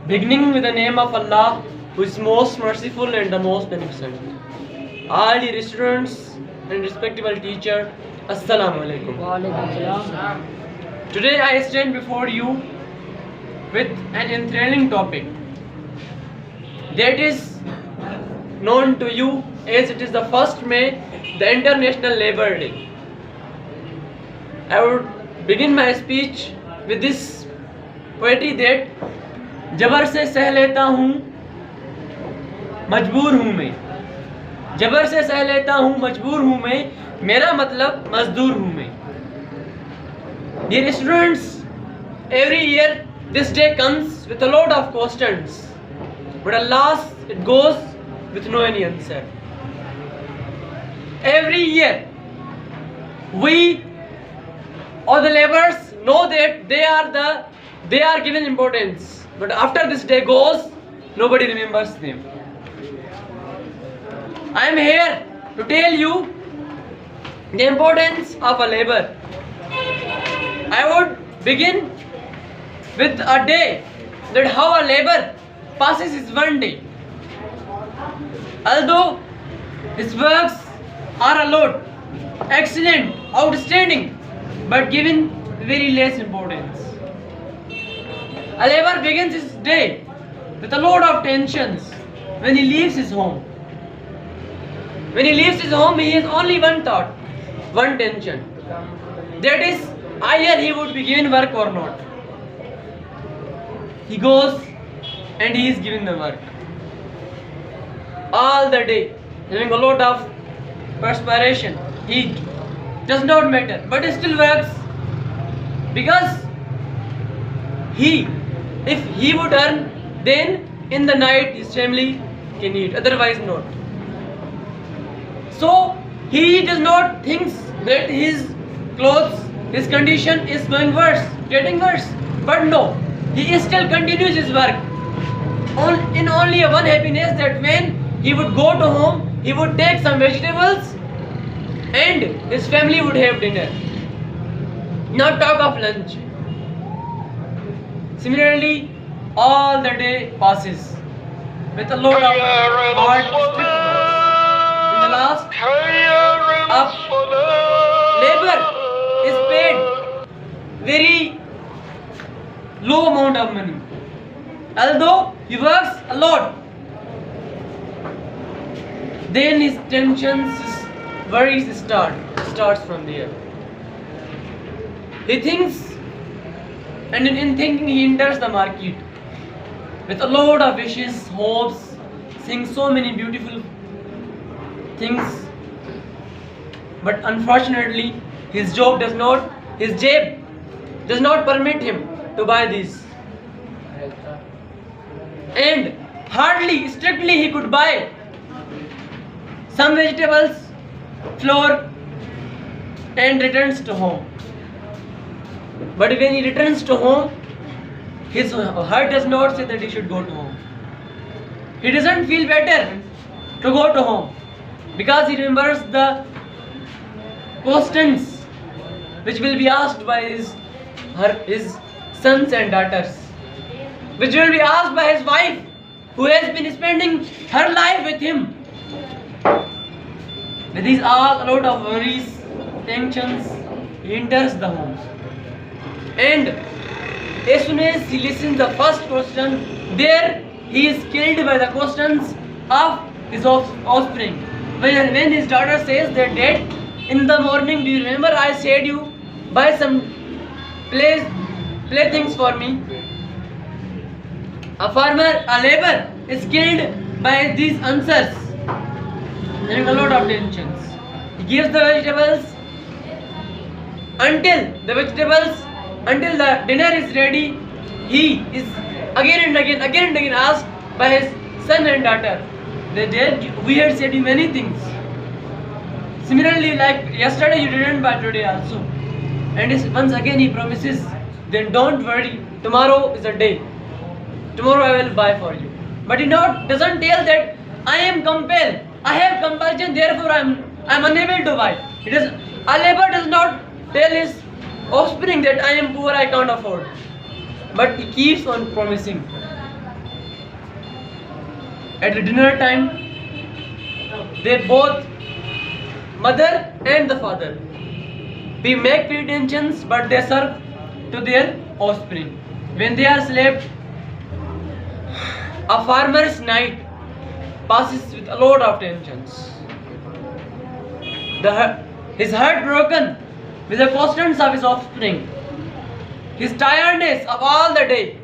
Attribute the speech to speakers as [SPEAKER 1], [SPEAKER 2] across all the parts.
[SPEAKER 1] Beginning with the name of Allah, who is most merciful and the most beneficent. All dear students and respectable teacher, Assalamu alaikum. Today I stand before you with an enthralling topic that is known to you as it is the 1st May, the International Labour Day. I would begin my speech with this poetry that जबर से सह लेता हूँ मजबूर हूँ मैं, जबर से सह लेता हूँ मजबूर हूँ मैं, मेरा मतलब मजदूर हूँ मैं. Dear students, every year this day comes with a lot of questions, but alas it goes with no any answer. Every year we or the laborers know that they are given importance. But after this day goes, nobody remembers them. I am here to tell you the importance of a labor. I would begin with a day that how a labor passes his one day. Although his works are a lot, excellent, outstanding, but given very less importance. A laborer begins his day with a lot of tensions when he leaves his home. When he leaves his home, he has only one thought, one tension. That is, either he would be given work or not. He goes and he is given the work. All the day, having a lot of perspiration, heat, does not matter, but he still works because if he would earn, then in the night his family can eat, otherwise not. So he does not think that his clothes, his condition is going worse, getting worse. But no, he still continues his work. In only one happiness, that when he would go to home, he would take some vegetables and his family would have dinner. Not talk of lunch. Similarly, all the day passes with a load of hard strip. In the last, labor is paid very low amount of money. Although he works a lot, then his tensions, his worries starts from there. He thinks, and in thinking he enters the market with a load of wishes, hopes, seeing so many beautiful things. But unfortunately, his jab does not permit him to buy these. And hardly, strictly he could buy some vegetables, flour, and returns to home. But when he returns to home, his heart does not say that he should go to home. He doesn't feel better to go to home because he remembers the questions which will be asked by his sons and daughters, which will be asked by his wife who has been spending her life with him. With these all a lot of worries, tensions, he enters the home. And as soon as he listens the first question, there he is killed by the questions of his offspring. When his daughter says that, Dad, in the morning, do you remember I said you buy some playthings for me? A farmer, a labor is killed by these answers, having a lot of tensions. He gives the vegetables until the dinner is ready. He is again and again asked by his son and daughter that, Dad, we had said you many things. Similarly, like yesterday you didn't buy, today also. And once again he promises, then don't worry, tomorrow is a day. Tomorrow I will buy for you. But he doesn't tell that I am compelled, I have compulsion, therefore I am unable to buy. A labor does not tell his offspring that I am poor, I can't afford. But he keeps on promising. at the dinner time, they both, mother and the father, we make pretensions, but they serve to their offspring. When they are slept, a farmer's night passes with a lot of tensions. His heart broken with the constants of his offspring, his tiredness of all the day,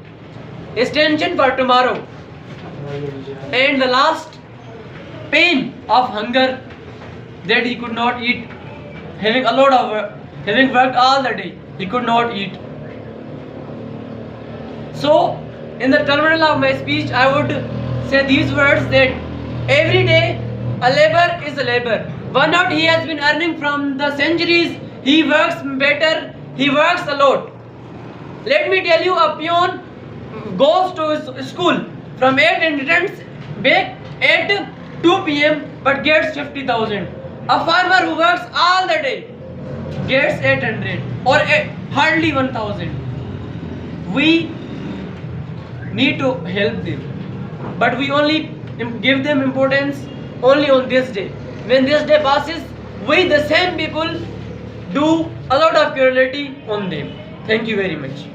[SPEAKER 1] his tension for tomorrow, and the last pain of hunger that he could not eat, having a lot of having worked all the day, he could not eat. So, in the terminal of my speech, I would say these words that every day a labor is a labor. One out he has been earning from the centuries, he works better, he works a lot. Let me tell you, a peon goes to his school from 8 and returns back at 2 p.m. but gets 50,000. A farmer who works all the day gets 800 or hardly 1,000. We need to help them, but we only give them importance only on this day. When this day passes, we the same people do a lot of cruelty on them. Thank you very much.